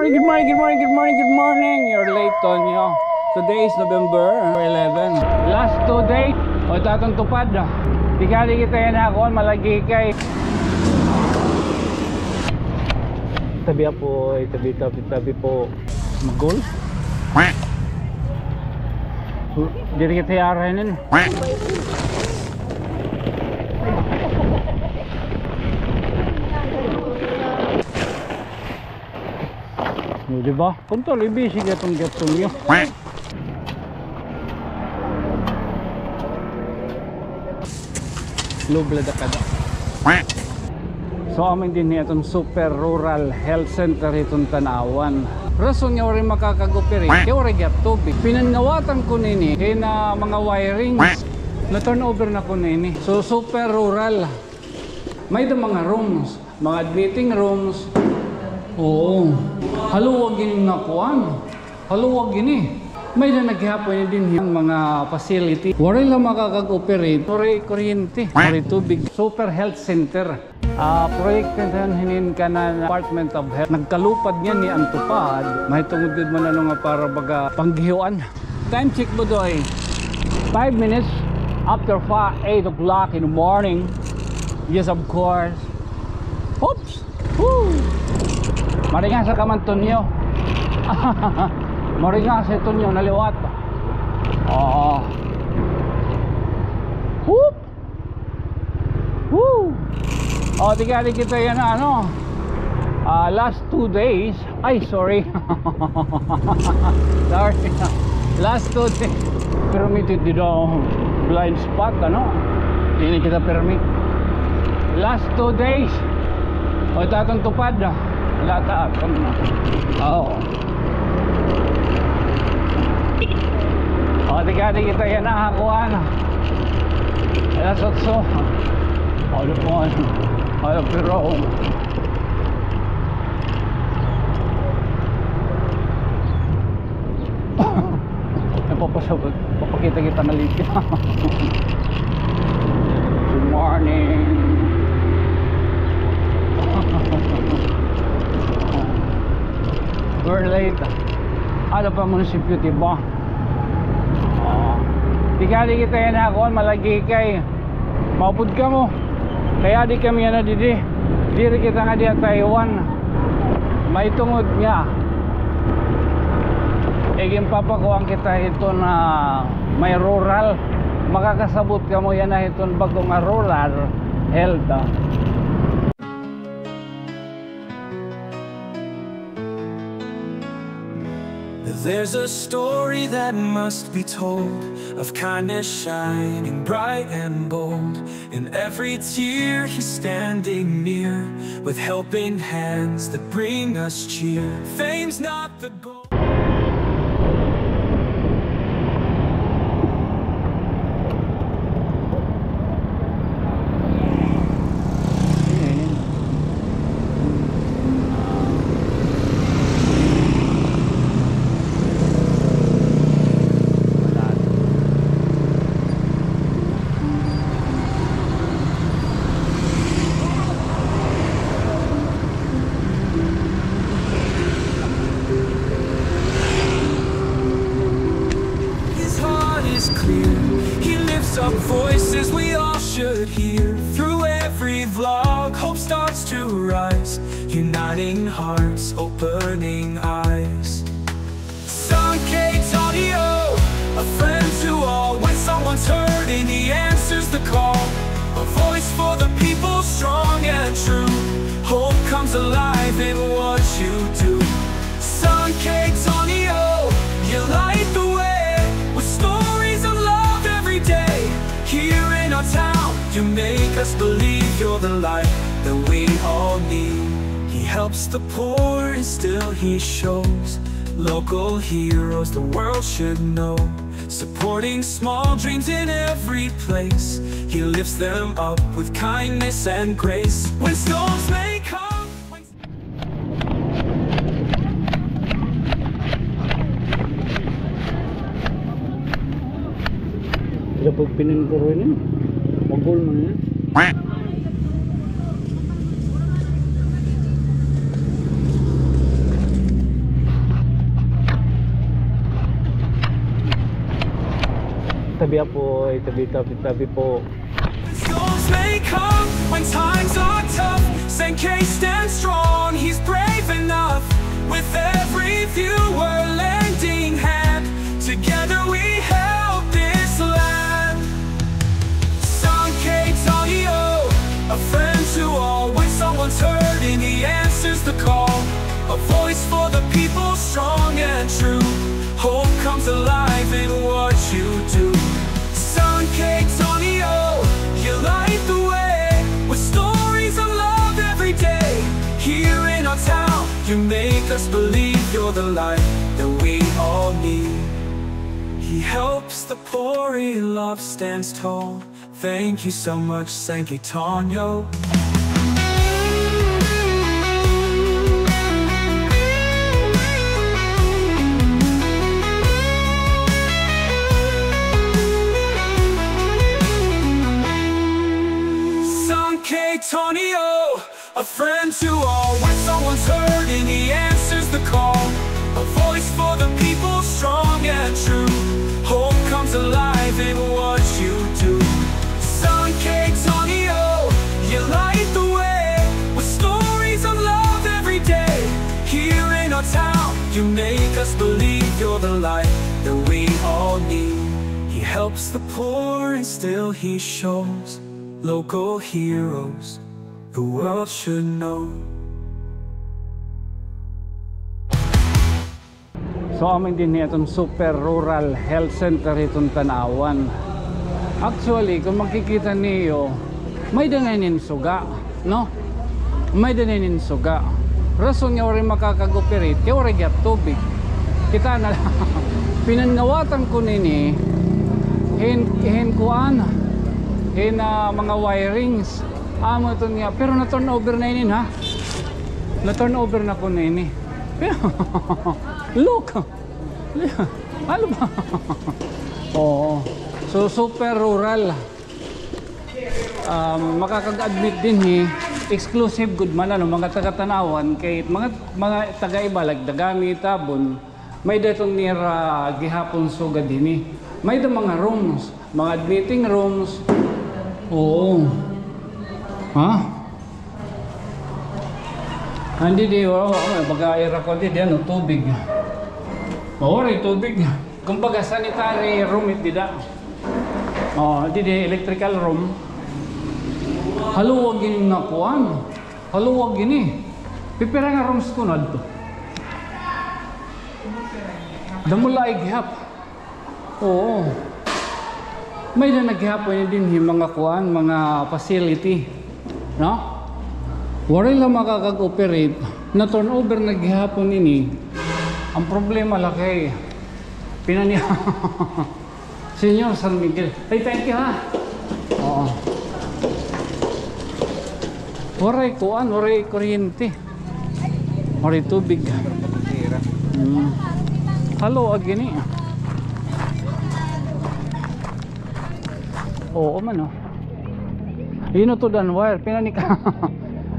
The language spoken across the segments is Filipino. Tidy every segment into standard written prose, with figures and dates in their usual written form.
morning, good morning, good morning, good morning, good morning. You're late, Tonyo. Today is November 11. Last 2 days. O tatong tupad. Di kali kita yan ako, malagi kay. Tabi po, tabi po. Magol. Diri kita yaranin. No, diba? Punto, libis siya itong gatong nyo. Lublada kada. So amin din itong super rural health center itong Tanawan. Rason nyo rin makakagupiri, kaya rin gat tubig. Pinangawatan ko nini, kaya na mga wirings, na turnover na ko nini. So super rural. May itong mga rooms, mga admitting rooms. Oo. Haluwag gini nakuan. Haluwag gini. May na naghihapon din yung mga facility. Wari lang makakag-operate. Wari kuryente. Wari tubig. Super health center. Project na hinin ka na Department of Health. Nagkalupad niya ni Antupad. May tungod din man ano nga para baga panggihuan. Time check mo doy. 5 minutes after 8 o'clock in the morning. Yes, of course. Oops! Woo! Maringa sa kamantunyo. Maringa sa tunyo naliwat. Oo. Whoop! Woo! O, tigari kita yan na ano. Last 2 days. Ay, sorry. Sorry. Last 2 days. Permitted dito blind spot, ano. Hindi kita permit. Last 2 days. O, tatong tupad. Wala taas. Oo. O, tigari kita yan na hakuan. Alas 8. Ano po ano? Ano pero papakita kita na lipi. Good morning. We're late. Ano pa munisipyo, diba? Di kali kita yan ako, malagi kay maupod ka mo. Kaya di kami yan na diri kita nga diya Taiwan. May tungod niya. Egin papakuang kita ito na may rural. Makakasabot ka mo yan na ito bago nga rural health. There's a story that must be told of kindness shining bright and bold. In every tear he's standing near with helping hands that bring us cheer. Fame's not the goal. Up voices we all should hear. Through every vlog, hope starts to rise, uniting hearts, opening eyes. Suncake's audio, a friend to all. When someone's hurting, he answers the call. A voice for the people, strong and true. Hope comes alive in what you do. Suncake's audio, you light the way with stories of love every day. Here in our town, you make us believe you're the light that we all need. He helps the poor and still he shows local heroes the world should know. Supporting small dreams in every place, he lifts them up with kindness and grace. When storms may come, Kapag pinangkaro yun, magul mo na yan. tabi po, tabi po. Storms may come when times are tough. Sankey stands strong, he's brave enough. With every viewer lending hand, together we help this land. Sankey Tonio, a friend to all. When someone's hurting, he answers the call. A voice for the people, strong and true. Hope comes alive in what you do. Sankey Tonio, you light the way with stories of love every day. Here in our town, you make us believe you're the light that we all need. He helps the poor, he love stands tall. Thank you so much, Sankey Tonio. Sankey Tonio, a friend to all. When someone's hurting, he answers the call. A voice for the people, strong and true. Hope comes alive in what you do. Sankey Tonio, you light the way with stories of love every day. Here in our town, you make us believe you're the light that we all need. He helps the poor and still he shows local heroes the world should know. So amin din itong super rural health center itong Tanawan. Actually, kung makikita niyo, may dananin suga, no? May dananin suga. Rason nga rin makakagoperate, kaya rin gyap tubig. Kita na lang. Pinangawatan ko nini, hin kuan, mga wirings. Amo ito niya. Pero na-turn over na yun, ha? Na-turn over na ko nini. Pero, look! Ano ba? Oo. So, super rural. Makakag-admit din, exclusive good man, ano, mga taga-Tanawan, kay mga taga-iba, like Dagami, Tabon, may datong nira gihapon sugad din, may da mga rooms, mga admitting rooms. Oo. Ha? Hindi di, baga-aira ko di, ano, tubig. Ori, tubig. Kumbaga, sanitary room, hindi da. Di electrical room. Haluwag yun nga kuhan. Haluwag yun Pipira nga rooms ko na ito. Damula ighap. Oo. May na naghapon din yung mga kuhan, mga facility. No? Wari lang makakag-operate na turnover naghihapon ini. Ang problema laki pinaniya Senior San Miguel. Ay, thank you, ha. Oo. Waray kuan, waray kuryente, waray tubig. Halo agini. Oo man, oh. Yun to dan wire, pinanika.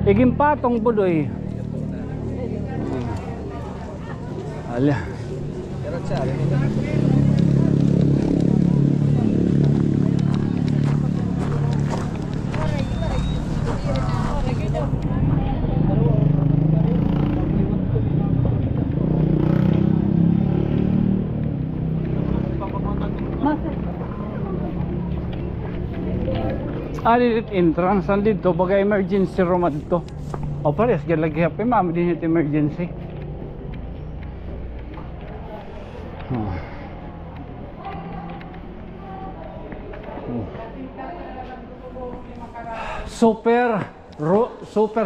Iging patong budoy. Ala. Dito entrance dito baga emergency room dito. O pares galagi hape ma'am din ito emergency. Super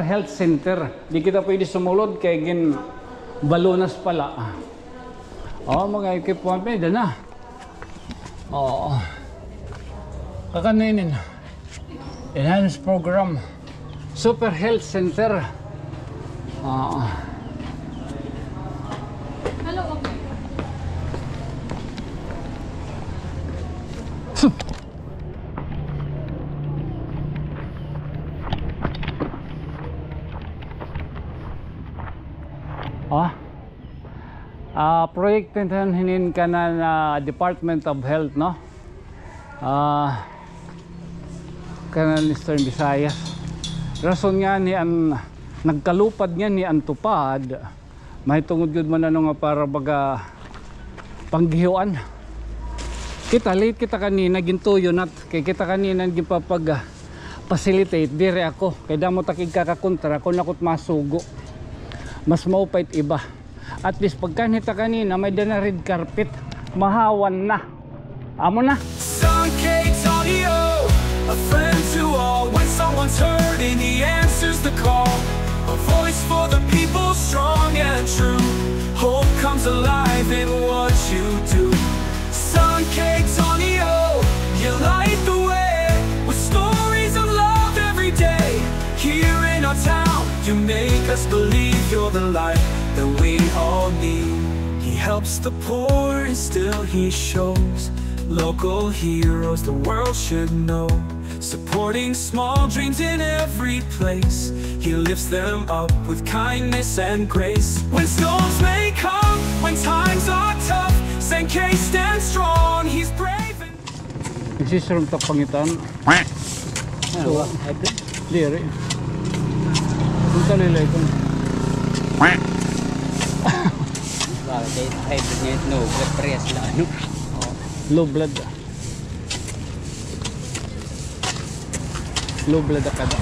health center. Di kita pwede sumulod kay gin balunas pala. Mga equipment pwede na. Kakanin. Enhanced program. Super health center. Hello, okay. Project hinin ka na Department of Health, no? Kanang Eastern Visayas. Rason nga ni ang nagkalupad nga ni ang tupad, mahitungod yun man ano nga para baga panggihuan. Kita late kita kanina gintuyo nat kay kita kanina gipapag facilitate dire ako kay damo takig kakakontra kun nakot masugo. Mas maupait iba. At least pagkanita kanina may dana red carpet, mahawan na. Amo na. Sun cakes audio, a friend to all. When someone's hurting, he answers the call. A voice for the people, strong and true. Hope comes alive in what you do. Sun cakes audio, you light the way with stories of love every day. Here in our town, you make us believe you're the light that we all need. He helps the poor and still he shows local heroes the world should know. Supporting small dreams in every place, he lifts them up with kindness and grace. When storms may come, when times are tough, Sankei stands strong, he's brave and... Nagsisirong tapangitan. Ano? Hybrid? Diri. Punta nila ito. Bakit hybrid niya ito? No, parehas lang ano? Low blood. Low blood kada.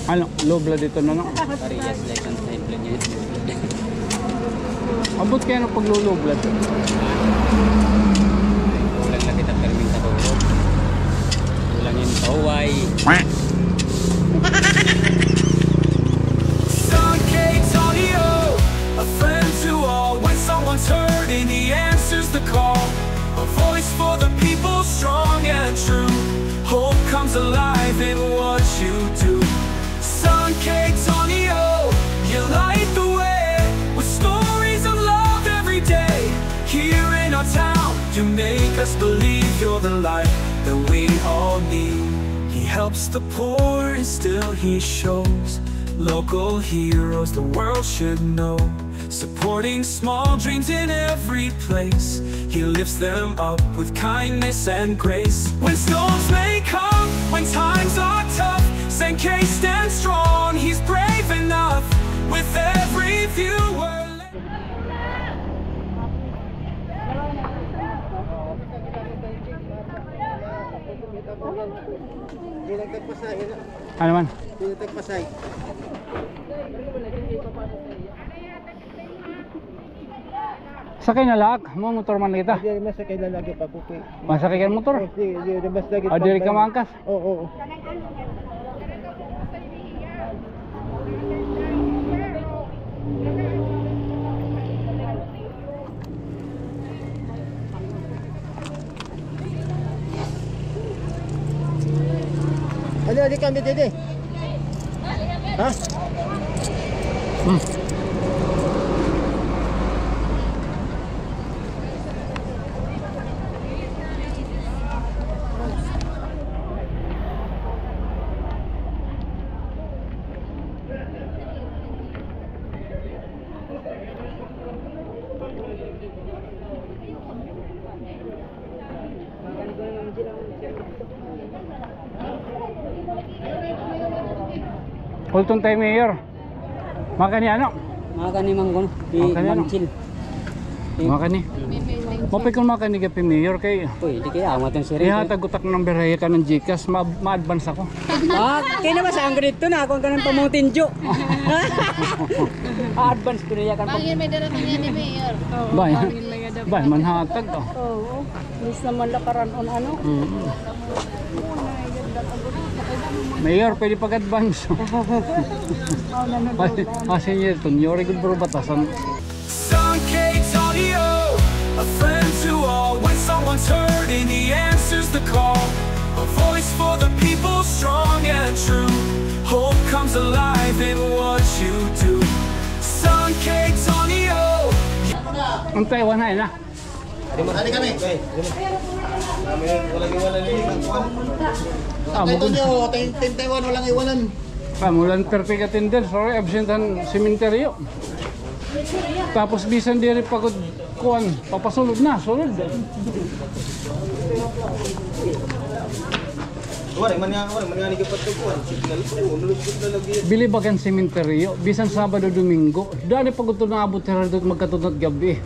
Ano? Low blood ito na no? Parehas lang ang hybrid niya ito. Abot kaya ng pag-low blood. Kulang lang kita perming sa tulog. Kulang yung paway. Sun cakes audio, a friend to all. When someone's hurting, he answers the call. A voice for the people, strong and true. Hope comes alive in what you do. Sun cakes audio, you light the way with stories of love every day. Here in our town, you make us believe you're the light that we all need. He helps the poor and still he shows local heroes the world should know. Supporting small dreams in every place, he lifts them up with kindness and grace. When storms may come, when times are tough, Sankei stands strong, he's brave enough. With every viewer Ano man? Sakay na lak, mo motor man kita. Hindi, masakay na lagi pa pupi. Masakay ka ng motor. Hindi, mas lagi Ah, diri ka maangkas. Oo. Ali kami dede. Ha? Kultong tayo mayor. Makani ano? Makakani manggon. Makakani ano? Mangchil. Makani. Mapay kung makani ka pi mayor kay Uy, di kaya amat ang siri. ihatag utak ng beraya ka ng Gcash, ma-advance ako. Kaya naman sa angkrit to na. Kung ganun pamutin jo. Advance ko niya kan. Pangin may darating yan ni Mayor. Bay. Bay manhatag to. Oo. Miss naman lakaran on ano. Mayor, pwede pag-advance. Kasi niya ito, nyori ko bro batasan. Sun cakes audio, a friend to all. When someone's hurting, he answers the call. A voice for the people, strong and true. Hope comes alive in what you do. Sun cakes audio. Ang Taiwan na na. Tadi kami. Walang iwanan ni. Ito nyo, Taiwan walang iwanan. Mulan perfect attendance, sorry, absent ang sementeryo. Tapos bisan diri pagod kuan, papasulod na, sulod. Wala man nga ni kapat ko kuan. Signal ko nulupot na lagi. Bili ba kan sementeryo bisan Sabado Domingo. Dali pagod to na abot tira dito magkatudot gabi.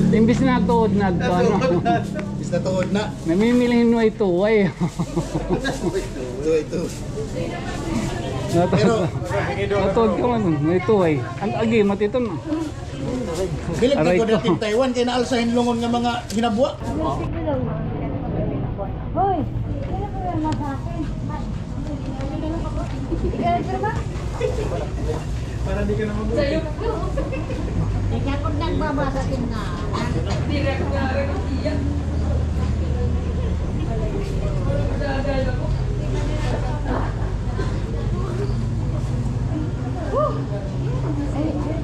Imbis na tuod na to ano. Is na tuod na. Namimilihin mo ito ay. Ito. Natuod ka man ito ay. Ang agi matiton. Bilig Aray ko ko. dating Taiwan kay naalsahin lungon nga mga hinabuwa. Hoy, kailan ko yan sa akin? Ikaw ba? Para di ka na mabuti. Ikaw kung nagbabasakin na.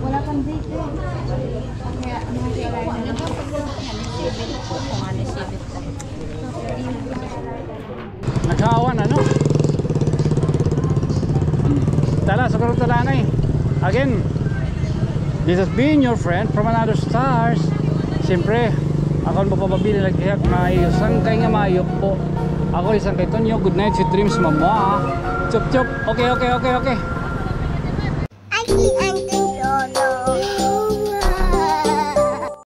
Wala kang dito. Kaya ano kailangan na Nagkawan ano? Tala, siguro talanay. Again, this has been your friend from another stars. Siyempre, ako ang papabili naghiyak na isang kay nga mayok po. Ako isang kay Tonyo. Good night, sweet dreams, mama. Chop chop. Okay.